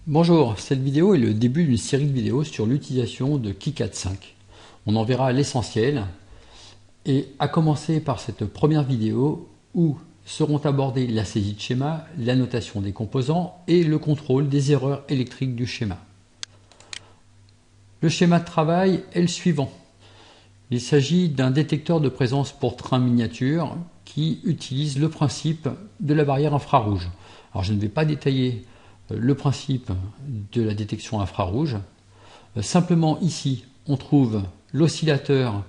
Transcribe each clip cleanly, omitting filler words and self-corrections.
Bonjour, cette vidéo est le début d'une série de vidéos sur l'utilisation de KiCad 5. On en verra l'essentiel et à commencer par cette première vidéo où seront abordées la saisie de schéma, la notation des composants et le contrôle des erreurs électriques du schéma. Le schéma de travail est le suivant. Il s'agit d'un détecteur de présence pour train miniature qui utilise le principe de la barrière infrarouge. Alors je ne vais pas détailler le principe de la détection infrarouge. Simplement ici, on trouve l'oscillateur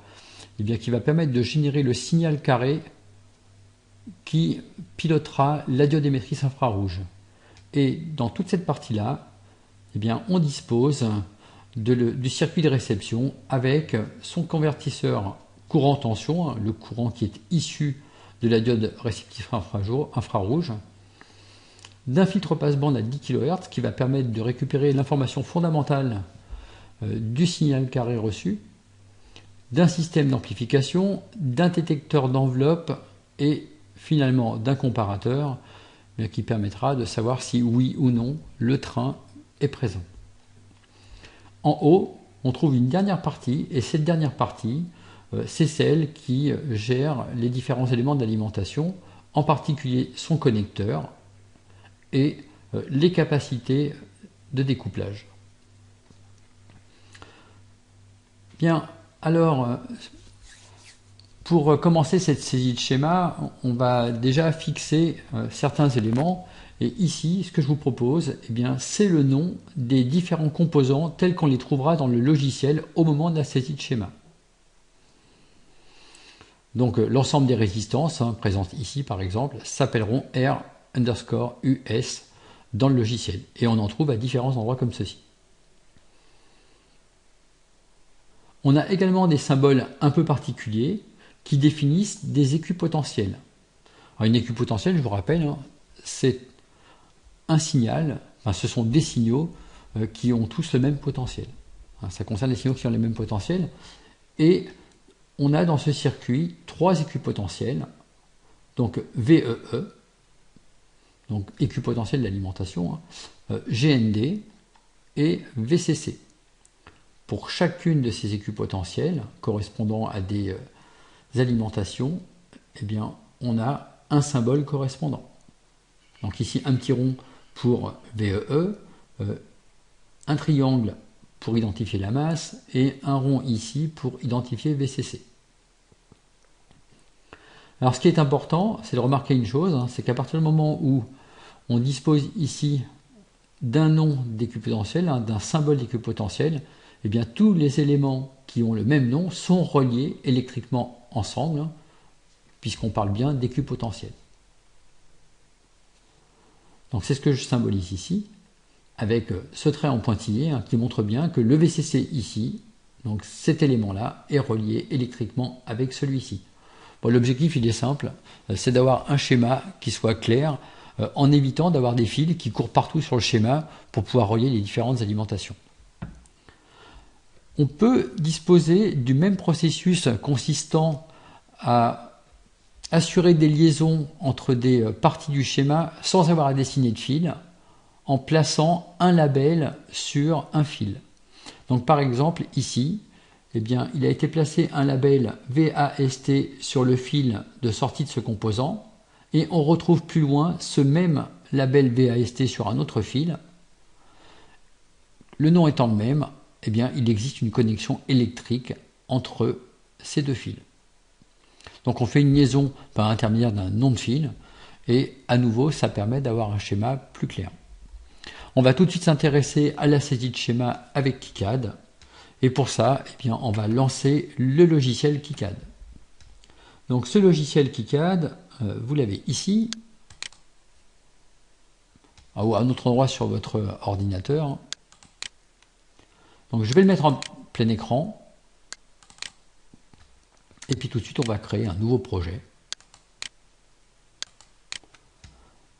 qui va permettre de générer le signal carré qui pilotera la diode émettrice infrarouge. Et dans toute cette partie-là, on dispose du circuit de réception avec son convertisseur courant-tension, le courant qui est issu de la diode réceptive infrarouge, d'un filtre passe-bande à 10 kHz qui va permettre de récupérer l'information fondamentale du signal carré reçu, d'un système d'amplification, d'un détecteur d'enveloppe et finalement d'un comparateur qui permettra de savoir si oui ou non le train est présent. En haut, on trouve une dernière partie et cette dernière partie, c'est celle qui gère les différents éléments d'alimentation, en particulier son connecteur et les capacités de découplage. Bien, alors, pour commencer cette saisie de schéma, on va déjà fixer certains éléments. Et ici, ce que je vous propose, c'est le nom des différents composants tels qu'on les trouvera dans le logiciel au moment de la saisie de schéma. Donc, l'ensemble des résistances présentes ici, par exemple, s'appelleront R_US dans le logiciel. Et on en trouve à différents endroits comme ceci. On a également des symboles un peu particuliers qui définissent des équipotentiels. Alors, une équipotentielle, je vous rappelle, c'est un signal, ce sont des signaux qui ont tous le même potentiel. Ça concerne les signaux qui ont le même potentiel. Et on a dans ce circuit trois équipotentiels, donc VEE, donc équipotentiel d'alimentation, GND et VCC. Pour chacune de ces équipotentiels correspondant à des alimentations, on a un symbole correspondant. Donc ici un petit rond pour VEE, un triangle pour identifier la masse et un rond ici pour identifier VCC. Alors ce qui est important, c'est de remarquer une chose, c'est qu'à partir du moment où on dispose ici d'un nom d'équipotentiel, d'un symbole d'équipotentiel, tous les éléments qui ont le même nom sont reliés électriquement ensemble, puisqu'on parle bien d'équipotentiel. Donc c'est ce que je symbolise ici, avec ce trait en pointillé qui montre bien que le VCC ici, donc cet élément-là, est relié électriquement avec celui-ci. Bon, l'objectif il est simple, c'est d'avoir un schéma qui soit clair, en évitant d'avoir des fils qui courent partout sur le schéma pour pouvoir relier les différentes alimentations. On peut disposer du même processus consistant à assurer des liaisons entre des parties du schéma sans avoir à dessiner de fil en plaçant un label sur un fil. Donc par exemple ici, il a été placé un label VAST sur le fil de sortie de ce composant et on retrouve plus loin ce même label VAST sur un autre fil. Le nom étant le même, il existe une connexion électrique entre ces deux fils. Donc on fait une liaison par l'intermédiaire d'un nom de fil et à nouveau ça permet d'avoir un schéma plus clair. On va tout de suite s'intéresser à la saisie de schéma avec KiCad et pour ça on va lancer le logiciel KiCad. Donc ce logiciel KiCad, vous l'avez ici ou à un autre endroit sur votre ordinateur. Donc je vais le mettre en plein écran. Et puis tout de suite, on va créer un nouveau projet.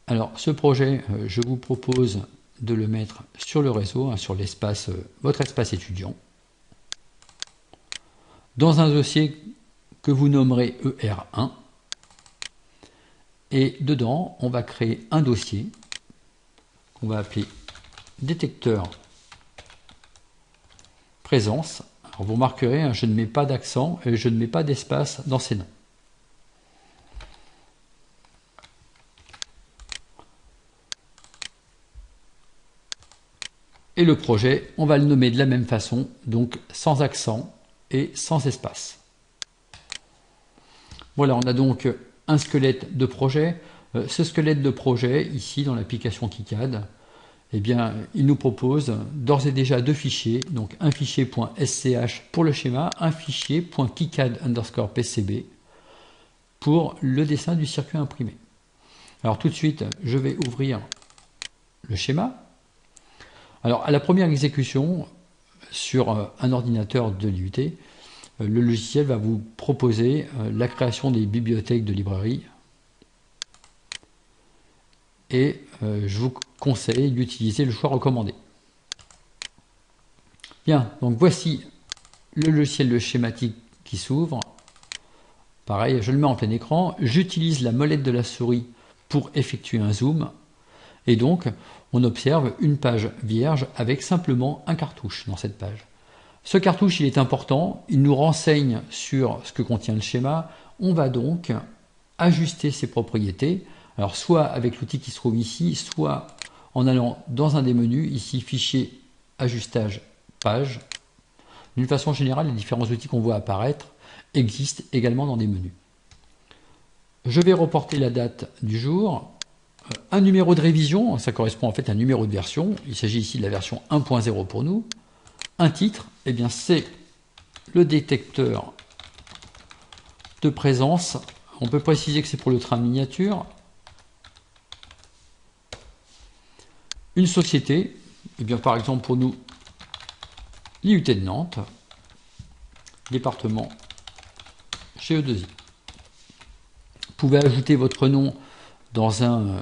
Alors, ce projet, je vous propose de le mettre sur le réseau, sur l'espace, votre espace étudiant, dans un dossier que vous nommerez ER1. Et dedans, on va créer un dossier qu'on va appeler détecteur présence. Alors vous remarquerez, hein, je ne mets pas d'accent et je ne mets pas d'espace dans ces noms. Et le projet, on va le nommer de la même façon, donc sans accent et sans espace. Voilà, on a donc un squelette de projet. Ce squelette de projet, ici dans l'application KiCad, eh bien, il nous propose d'ores et déjà deux fichiers, donc un fichier .sch pour le schéma, un fichier .kicad_pcb pour le dessin du circuit imprimé. Alors tout de suite, je vais ouvrir le schéma. Alors à la première exécution sur un ordinateur de l'IUT, le logiciel va vous proposer la création des bibliothèques de librairie. Et je vous conseille d'utiliser le choix recommandé. Bien, donc voici le logiciel de schématique qui s'ouvre. Pareil, je le mets en plein écran. J'utilise la molette de la souris pour effectuer un zoom. Et donc, on observe une page vierge avec simplement un cartouche dans cette page. Ce cartouche, il est important. Il nous renseigne sur ce que contient le schéma. On va donc ajuster ses propriétés. Alors, soit avec l'outil qui se trouve ici, soit en allant dans un des menus, ici, fichier, ajustage, page. D'une façon générale, les différents outils qu'on voit apparaître existent également dans des menus. Je vais reporter la date du jour. Un numéro de révision, ça correspond en fait à un numéro de version. Il s'agit ici de la version 1.0 pour nous. Un titre, eh bien c'est le détecteur de présence. On peut préciser que c'est pour le train de miniature. Une société, eh bien par exemple pour nous, l'IUT de Nantes, département GE2I. Vous pouvez ajouter votre nom dans un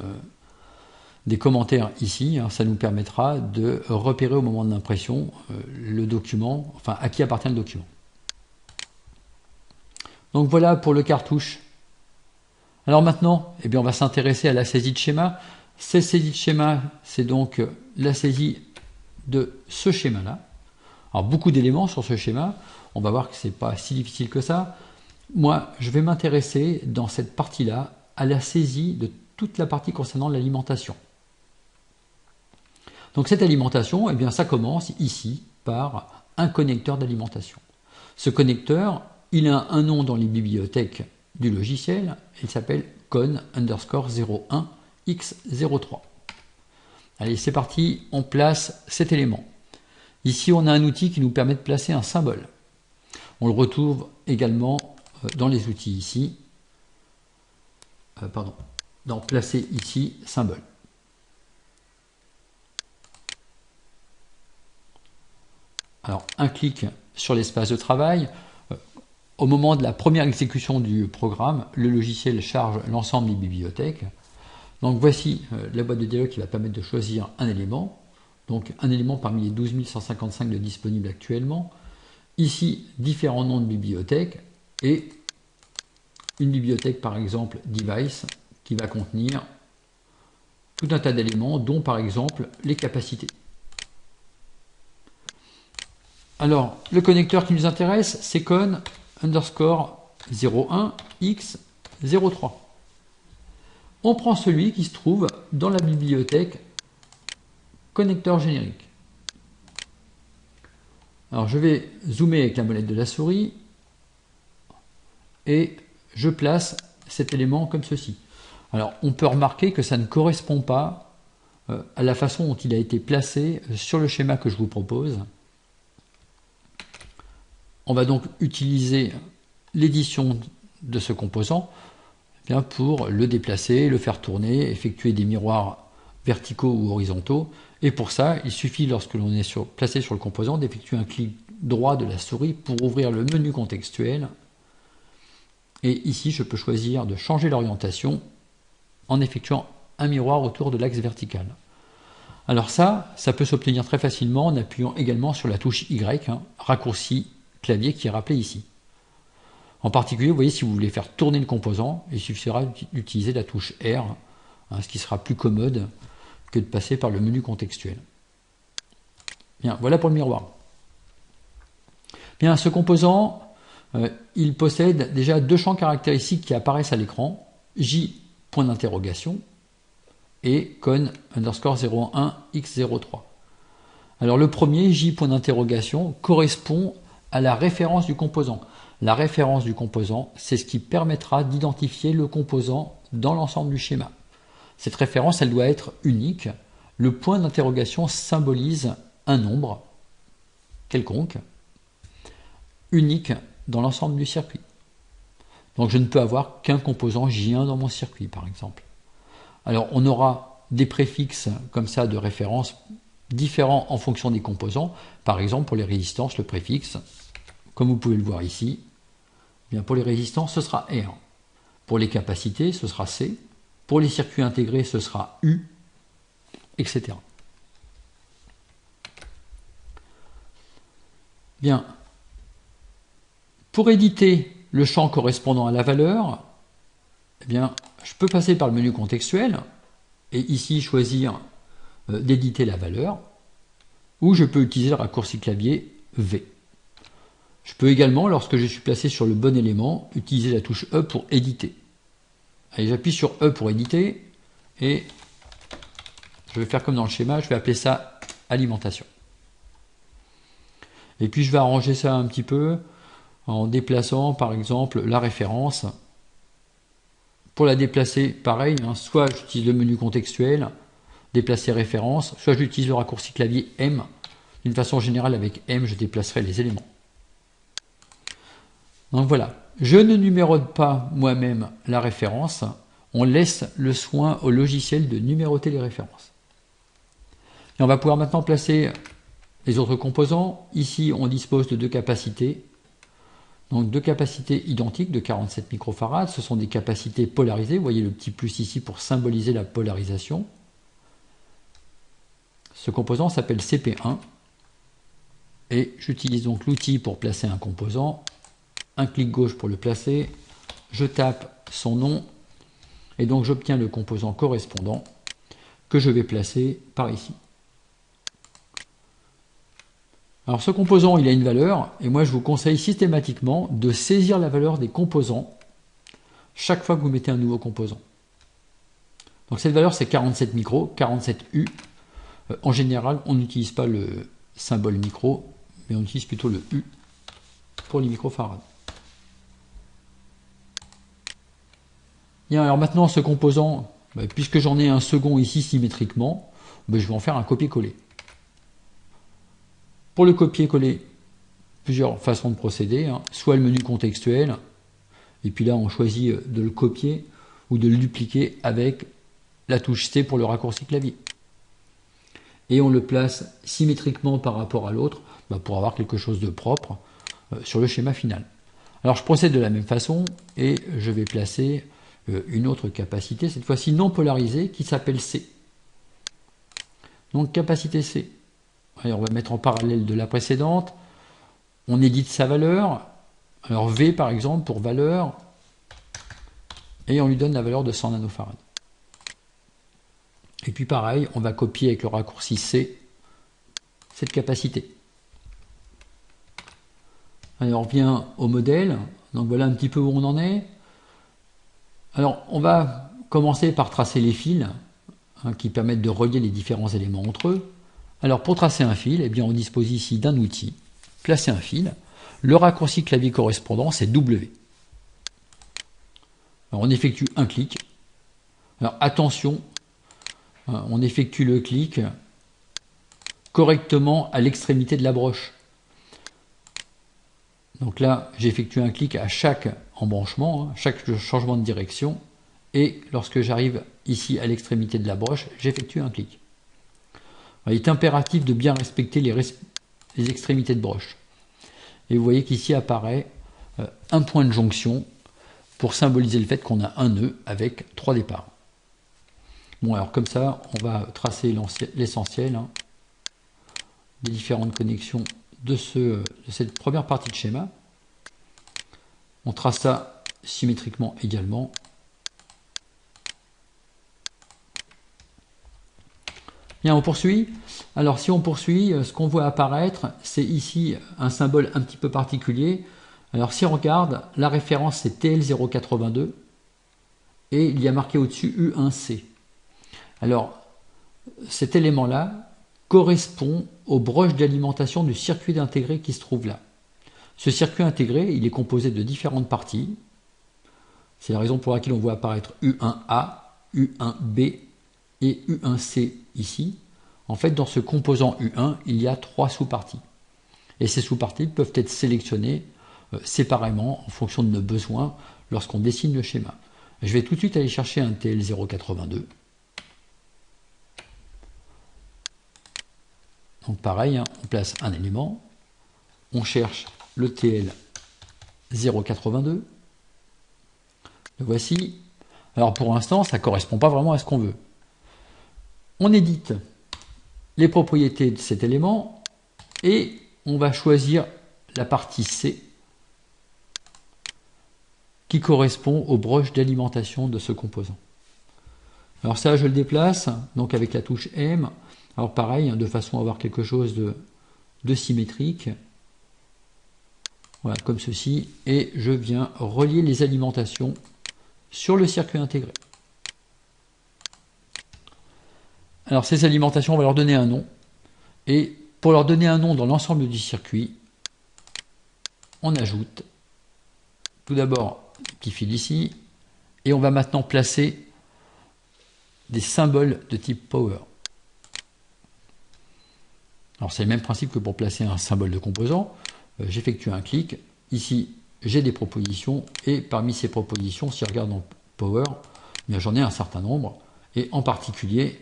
des commentaires ici, hein, ça nous permettra de repérer au moment de l'impression le document, enfin à qui appartient le document. Donc voilà pour le cartouche. Alors maintenant, eh bien, on va s'intéresser à la saisie de schéma. Cette saisie de schéma, c'est donc la saisie de ce schéma-là. Alors beaucoup d'éléments sur ce schéma, on va voir que ce n'est pas si difficile que ça. Moi, je vais m'intéresser dans cette partie-là à la saisie de toute la partie concernant l'alimentation. Donc cette alimentation, eh bien, ça commence ici par un connecteur d'alimentation. Ce connecteur, il a un nom dans les bibliothèques du logiciel, il s'appelle con_01x03. Allez, c'est parti, on place cet élément. Ici, on a un outil qui nous permet de placer un symbole. On le retrouve également dans les outils ici. Dans placer ici, symbole. Alors, un clic sur l'espace de travail. Au moment de la première exécution du programme, le logiciel charge l'ensemble des bibliothèques. Donc voici la boîte de dialogue qui va permettre de choisir un élément. Donc un élément parmi les 12 155 de disponibles actuellement. Ici, différents noms de bibliothèques et une bibliothèque par exemple device qui va contenir tout un tas d'éléments dont par exemple les capacités. Alors le connecteur qui nous intéresse c'est con_01x03. On prend celui qui se trouve dans la bibliothèque connecteur générique. Alors je vais zoomer avec la molette de la souris et je place cet élément comme ceci. Alors on peut remarquer que ça ne correspond pas à la façon dont il a été placé sur le schéma que je vous propose. On va donc utiliser l'édition de ce composant bien, pour le déplacer, le faire tourner, effectuer des miroirs verticaux ou horizontaux. Et pour ça, il suffit, lorsque l'on est placé sur le composant, d'effectuer un clic droit de la souris pour ouvrir le menu contextuel. Et ici, je peux choisir de changer l'orientation en effectuant un miroir autour de l'axe vertical. Alors ça peut s'obtenir très facilement en appuyant également sur la touche Y, hein, raccourci clavier qui est rappelé ici. En particulier, vous voyez, si vous voulez faire tourner le composant, il suffira d'utiliser la touche R, hein, ce qui sera plus commode que de passer par le menu contextuel. Bien, voilà pour le miroir. Bien, ce composant, il possède déjà deux champs caractéristiques qui apparaissent à l'écran, J, point d'interrogation, et con underscore 01x03. Alors le premier, J, point d'interrogation, correspond à la référence du composant. La référence du composant, c'est ce qui permettra d'identifier le composant dans l'ensemble du schéma. Cette référence, elle doit être unique. Le point d'interrogation symbolise un nombre quelconque, unique dans l'ensemble du circuit. Donc je ne peux avoir qu'un composant J1 dans mon circuit, par exemple. Alors on aura des préfixes comme ça de référence différents en fonction des composants. Par exemple, pour les résistances, le préfixe, comme vous pouvez le voir ici, bien pour les résistances, ce sera R. Pour les capacités, ce sera C. Pour les circuits intégrés, ce sera U, etc. Bien. Pour éditer le champ correspondant à la valeur, eh bien, je peux passer par le menu contextuel et ici choisir d'éditer la valeur, ou je peux utiliser le raccourci clavier V. Je peux également, lorsque je suis placé sur le bon élément, utiliser la touche E pour éditer. Allez, j'appuie sur E pour éditer et je vais faire comme dans le schéma, je vais appeler ça alimentation. Et puis je vais arranger ça un petit peu en déplaçant par exemple la référence. Pour la déplacer, pareil, soit j'utilise le menu contextuel, déplacer référence, soit j'utilise le raccourci clavier M. D'une façon générale, avec M, je déplacerai les éléments. Donc voilà, je ne numérote pas moi-même la référence, on laisse le soin au logiciel de numéroter les références. Et on va pouvoir maintenant placer les autres composants. Ici, on dispose de deux capacités. Donc deux capacités identiques de 47 microfarads. Ce sont des capacités polarisées. Vous voyez le petit plus ici pour symboliser la polarisation. Ce composant s'appelle CP1. Et j'utilise donc l'outil pour placer un composant. Un clic gauche pour le placer. Je tape son nom. Et donc j'obtiens le composant correspondant que je vais placer par ici. Alors ce composant, il a une valeur, et moi je vous conseille systématiquement de saisir la valeur des composants chaque fois que vous mettez un nouveau composant. Donc cette valeur c'est 47 micros, 47U. En général, on n'utilise pas le symbole micro, mais on utilise plutôt le U pour les microfarads. Bien, alors maintenant ce composant, puisque j'en ai un second ici symétriquement, je vais en faire un copier-coller. Pour le copier-coller, plusieurs façons de procéder, soit le menu contextuel, et puis là on choisit de le copier ou de le dupliquer avec la touche C pour le raccourci clavier. Et on le place symétriquement par rapport à l'autre pour avoir quelque chose de propre sur le schéma final. Alors je procède de la même façon et je vais placer une autre capacité, cette fois-ci non polarisée, qui s'appelle C. Donc capacité C. Allez, on va mettre en parallèle de la précédente. On édite sa valeur. Alors V par exemple pour valeur. Et on lui donne la valeur de 100 nanofarads. Et puis pareil, on va copier avec le raccourci C cette capacité. Allez, on revient au modèle. Donc voilà un petit peu où on en est. Alors on va commencer par tracer les fils qui permettent de relier les différents éléments entre eux. Alors pour tracer un fil, eh bien, on dispose ici d'un outil, placer un fil. Le raccourci clavier correspondant, c'est W. Alors, on effectue un clic. Alors attention, on effectue le clic correctement à l'extrémité de la broche. Donc là, j'effectue un clic à chaque embranchement, chaque changement de direction. Et lorsque j'arrive ici à l'extrémité de la broche, j'effectue un clic. Il est impératif de bien respecter les extrémités de broche. Et vous voyez qu'ici apparaît un point de jonction pour symboliser le fait qu'on a un nœud avec 3 départs. Bon, alors comme ça, on va tracer l'essentiel des différentes connexions de cette première partie de schéma. On trace ça symétriquement également. Bien, on poursuit. Alors si on poursuit, ce qu'on voit apparaître, c'est ici un symbole un petit peu particulier. Alors si on regarde, la référence c'est TL082 et il y a marqué au-dessus U1C. Alors cet élément-là correspond au broche d'alimentation du circuit intégré qui se trouve là. Ce circuit intégré, il est composé de différentes parties. C'est la raison pour laquelle on voit apparaître U1A, U1B et U1C ici. En fait, dans ce composant U1, il y a 3 sous-parties. Et ces sous-parties peuvent être sélectionnées séparément en fonction de nos besoins lorsqu'on dessine le schéma. Je vais tout de suite aller chercher un TL082. Donc pareil, hein, on place un élément, on cherche le TL082. Le voici. Alors pour l'instant, ça ne correspond pas vraiment à ce qu'on veut. On édite les propriétés de cet élément et on va choisir la partie C qui correspond aux broches d'alimentation de ce composant. Alors ça, je le déplace, donc avec la touche M. Alors pareil, de façon à avoir quelque chose de symétrique. Voilà, comme ceci. Et je viens relier les alimentations sur le circuit intégré. Alors ces alimentations, on va leur donner un nom. Et pour leur donner un nom dans l'ensemble du circuit, on ajoute tout d'abord un petit fil ici. Et on va maintenant placer des symboles de type Power. Alors c'est le même principe que pour placer un symbole de composant. J'effectue un clic. Ici, j'ai des propositions. Et parmi ces propositions, si je regarde dans Power, j'en ai un certain nombre. Et en particulier,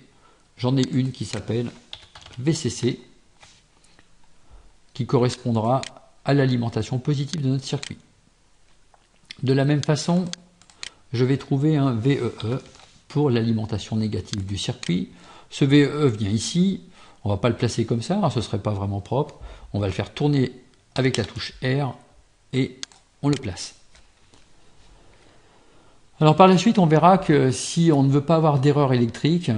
j'en ai une qui s'appelle VCC, qui correspondra à l'alimentation positive de notre circuit. De la même façon, je vais trouver un VEE pour l'alimentation négative du circuit. Ce VEE vient ici. On ne va pas le placer comme ça, hein, ce ne serait pas vraiment propre. On va le faire tourner avec la touche R et on le place. Alors par la suite, on verra que si on ne veut pas avoir d'erreur électrique,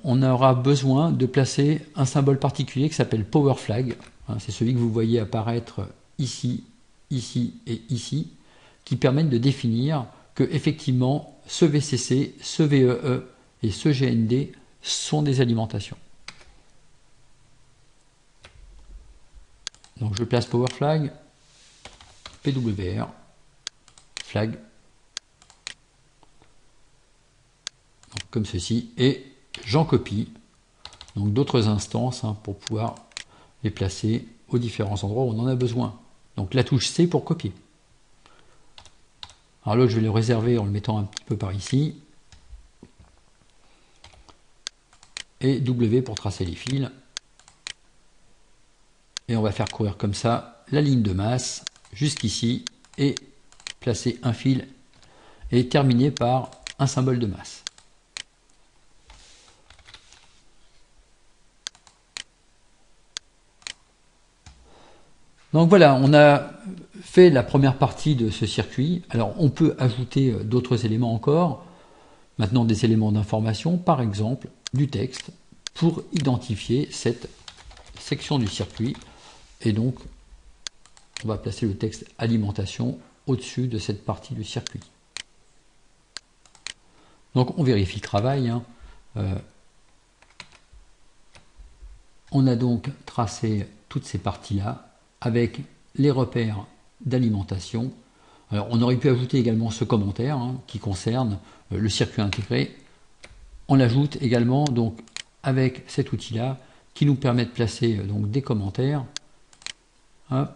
on aura besoin de placer un symbole particulier qui s'appelle Power Flag. C'est celui que vous voyez apparaître ici, ici et ici, qui permettent de définir que effectivement ce VCC, ce VEE et ce GND sont des alimentations. Donc je place Power Flag, PWR, flag, donc comme ceci, et j'en copie donc d'autres instances pour pouvoir les placer aux différents endroits où on en a besoin. Donc la touche C pour copier. Alors l'autre, je vais le réserver en le mettant un petit peu par ici. Et W pour tracer les fils. Et on va faire courir comme ça la ligne de masse jusqu'ici et placer un fil et terminer par un symbole de masse. Donc voilà, on a fait la première partie de ce circuit. Alors on peut ajouter d'autres éléments encore. Maintenant des éléments d'information, par exemple du texte, pour identifier cette section du circuit. Et donc, on va placer le texte alimentation au-dessus de cette partie du circuit. Donc, on vérifie le travail. On a donc tracé toutes ces parties-là avec les repères d'alimentation. Alors, on aurait pu ajouter également ce commentaire qui concerne le circuit intégré. On l'ajoute également donc avec cet outil-là qui nous permet de placer donc des commentaires. Hop.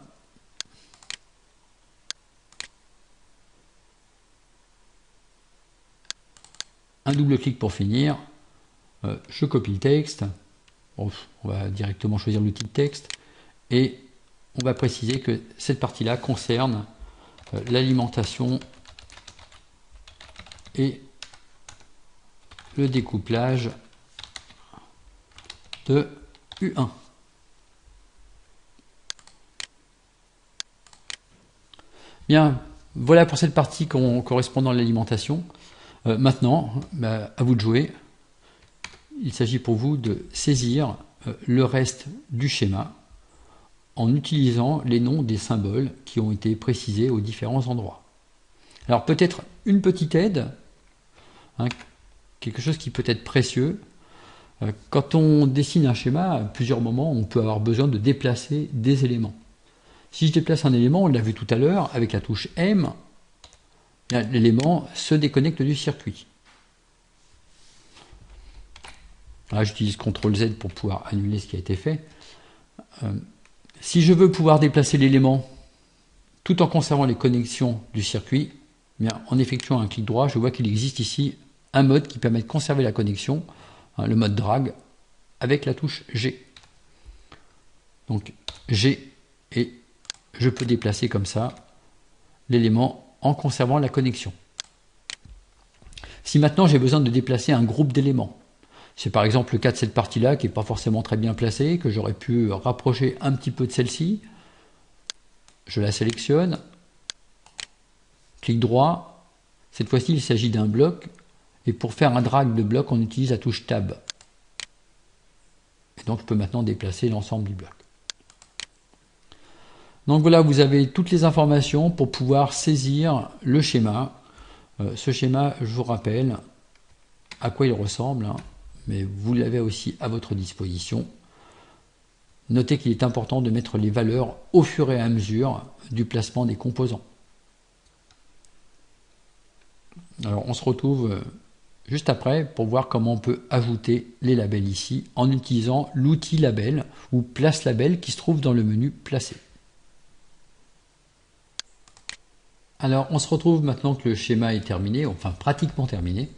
Un double clic pour finir. Je copie le texte. Bon, on va directement choisir l'outil de texte et on va préciser que cette partie-là concerne l'alimentation et le découplage de U1. Bien, voilà pour cette partie correspondant à l'alimentation. Maintenant, à vous de jouer. il s'agit pour vous de saisir le reste du schéma en utilisant les noms des symboles qui ont été précisés aux différents endroits. Alors peut-être une petite aide, hein, quelque chose qui peut être précieux. Quand on dessine un schéma, à plusieurs moments, on peut avoir besoin de déplacer des éléments. Si je déplace un élément, on l'a vu tout à l'heure, avec la touche M, l'élément se déconnecte du circuit. Là, j'utilise CTRL Z pour pouvoir annuler ce qui a été fait. Si je veux pouvoir déplacer l'élément tout en conservant les connexions du circuit, eh bien, en effectuant un clic droit, je vois qu'il existe ici un mode qui permet de conserver la connexion, le mode drag, avec la touche G. Donc G, et je peux déplacer comme ça l'élément en conservant la connexion. Si maintenant j'ai besoin de déplacer un groupe d'éléments, c'est par exemple le cas de cette partie-là qui n'est pas forcément très bien placée, que j'aurais pu rapprocher un petit peu de celle-ci, je la sélectionne, clic droit, cette fois-ci il s'agit d'un bloc, et pour faire un drag de bloc, on utilise la touche Tab. Et donc je peux maintenant déplacer l'ensemble du bloc. Donc voilà, vous avez toutes les informations pour pouvoir saisir le schéma. Ce schéma, je vous rappelle à quoi il ressemble, hein, mais vous l'avez aussi à votre disposition. Notez qu'il est important de mettre les valeurs au fur et à mesure du placement des composants. Alors on se retrouve juste après pour voir comment on peut ajouter les labels ici en utilisant l'outil label ou place label qui se trouve dans le menu placer. Alors on se retrouve maintenant que le schéma est terminé, enfin pratiquement terminé.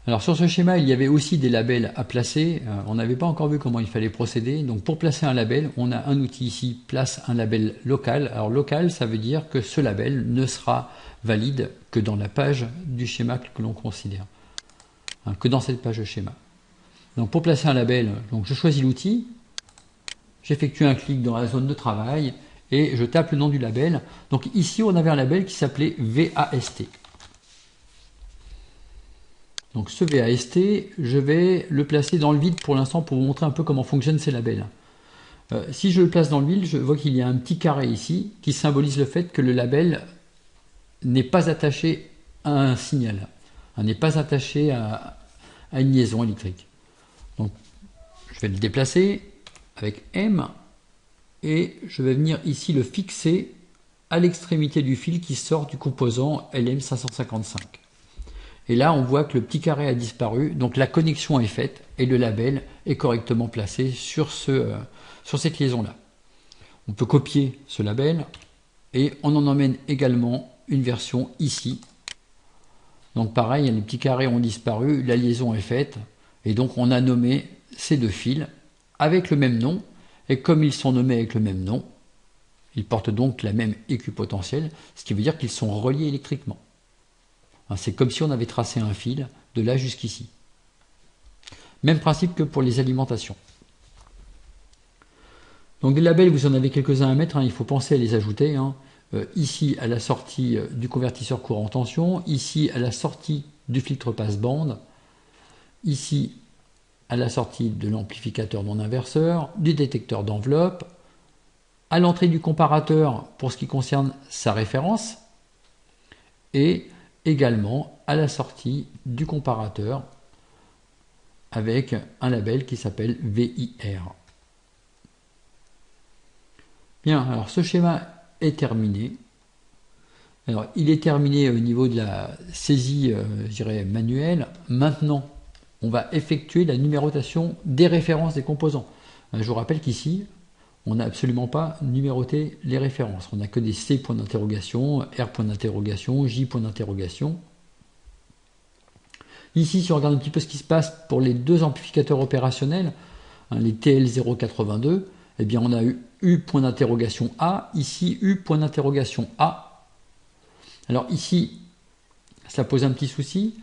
Alors sur ce schéma il y avait aussi des labels à placer, on n'avait pas encore vu comment il fallait procéder, donc pour placer un label on a un outil ici, place un label local. Alors local ça veut dire que ce label ne sera valide que dans la page du schéma que l'on considère, hein, que dans cette page de schéma. Donc pour placer un label, donc je choisis l'outil, j'effectue un clic dans la zone de travail et je tape le nom du label. Donc ici on avait un label qui s'appelait VAST. Donc ce VAST, je vais le placer dans le vide pour l'instant pour vous montrer un peu comment fonctionnent ces labels. Si je le place dans le vide, je vois qu'il y a un petit carré ici qui symbolise le fait que le label n'est pas attaché à un signal, n'est pas attaché à une liaison électrique. Donc je vais le déplacer avec M et je vais venir ici le fixer à l'extrémité du fil qui sort du composant LM555. Et là on voit que le petit carré a disparu, donc la connexion est faite et le label est correctement placé sur cette liaison-là. On peut copier ce label et on en emmène également une version ici. Donc pareil, les petits carrés ont disparu, la liaison est faite et donc on a nommé ces deux fils avec le même nom et comme ils sont nommés avec le même nom, ils portent donc la même équipotentielle, ce qui veut dire qu'ils sont reliés électriquement. C'est comme si on avait tracé un fil de là jusqu'ici. Même principe que pour les alimentations. Donc des labels, vous en avez quelques-uns à mettre, il faut penser à les ajouter. Ici à la sortie du convertisseur courant tension, ici à la sortie du filtre passe-bande, ici à la sortie de l'amplificateur non inverseur, du détecteur d'enveloppe, à l'entrée du comparateur pour ce qui concerne sa référence, et également à la sortie du comparateur avec un label qui s'appelle VIR. Bien, alors ce schéma est terminé. Alors il est terminé au niveau de la saisie je dirais manuelle. Maintenant on va effectuer la numérotation des références des composants. Je vous rappelle qu'ici on n'a absolument pas numéroté les références. On n'a que des C points d'interrogation, R point d'interrogation, J point d'interrogation. Ici, si on regarde un petit peu ce qui se passe pour les deux amplificateurs opérationnels, les TL082, eh bien on a eu U point d'interrogation A, ici U point d'interrogation A. Alors ici, ça pose un petit souci.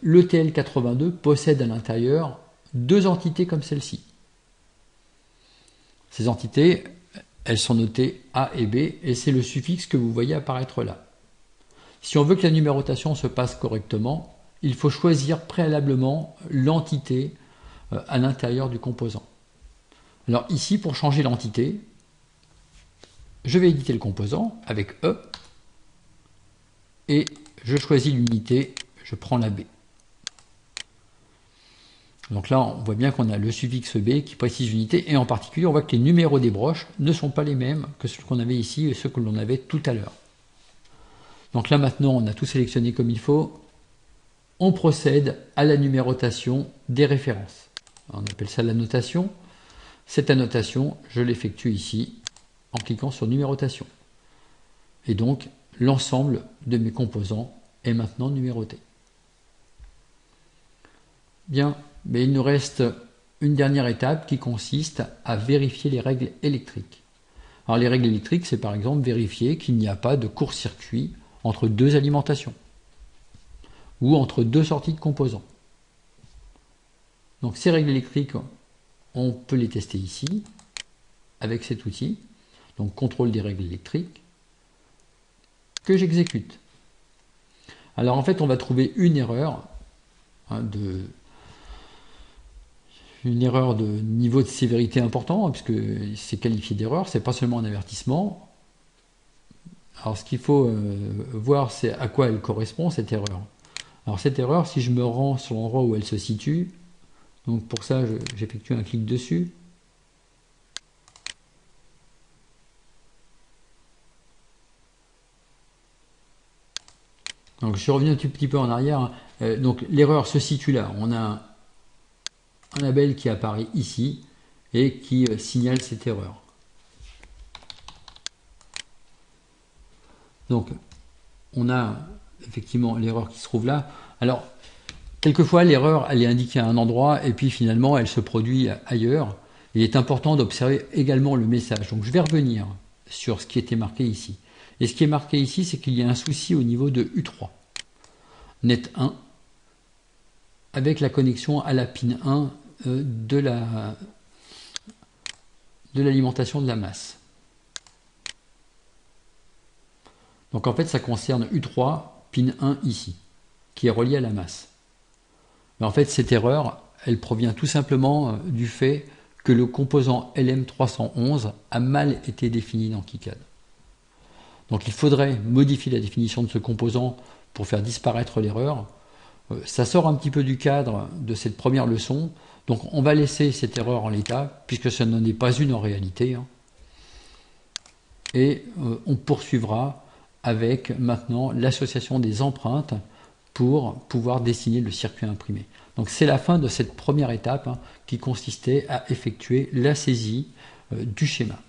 Le TL82 possède à l'intérieur deux entités comme celle-ci. Ces entités, elles sont notées A et B, et c'est le suffixe que vous voyez apparaître là. Si on veut que la numérotation se passe correctement, il faut choisir préalablement l'entité à l'intérieur du composant. Alors ici, pour changer l'entité, je vais éditer le composant avec E et je choisis l'unité, je prends la B. Donc là, on voit bien qu'on a le suffixe B qui précise l'unité, et en particulier, on voit que les numéros des broches ne sont pas les mêmes que ceux qu'on avait ici et ceux que l'on avait tout à l'heure. Donc là, maintenant, on a tout sélectionné comme il faut. On procède à la numérotation des références. On appelle ça l'annotation. Cette annotation, je l'effectue ici en cliquant sur numérotation. Et donc, l'ensemble de mes composants est maintenant numéroté. Bien, mais il nous reste une dernière étape qui consiste à vérifier les règles électriques. Alors les règles électriques, c'est par exemple vérifier qu'il n'y a pas de court-circuit entre deux alimentations ou entre deux sorties de composants. Donc ces règles électriques, on peut les tester ici avec cet outil. Donc contrôle des règles électriques que j'exécute. Alors en fait, on va trouver une erreur de niveau de sévérité important, puisque c'est qualifié d'erreur, c'est pas seulement un avertissement. Alors ce qu'il faut voir, c'est à quoi elle correspond, cette erreur. Alors cette erreur, si je me rends sur l'endroit où elle se situe, donc pour ça j'effectue un clic dessus. Donc je reviens un tout petit peu en arrière. Donc l'erreur se situe là. On a un label qui apparaît ici et qui signale cette erreur. Donc on a effectivement l'erreur qui se trouve là. Alors quelquefois l'erreur elle est indiquée à un endroit et puis finalement elle se produit ailleurs. Il est important d'observer également le message. Donc je vais revenir sur ce qui était marqué ici. Et ce qui est marqué ici, c'est qu'il y a un souci au niveau de U3 net 1 avec la connexion à la pin 1 de l'alimentation de la masse. Donc en fait ça concerne U3 pin 1 ici qui est relié à la masse. Mais en fait cette erreur elle provient tout simplement du fait que le composant LM311 a mal été défini dans KiCad. Donc il faudrait modifier la définition de ce composant pour faire disparaître l'erreur. Ça sort un petit peu du cadre de cette première leçon, donc on va laisser cette erreur en l'état, puisque ce n'en est pas une en réalité. Et on poursuivra avec maintenant l'association des empreintes pour pouvoir dessiner le circuit imprimé. Donc c'est la fin de cette première étape qui consistait à effectuer la saisie du schéma.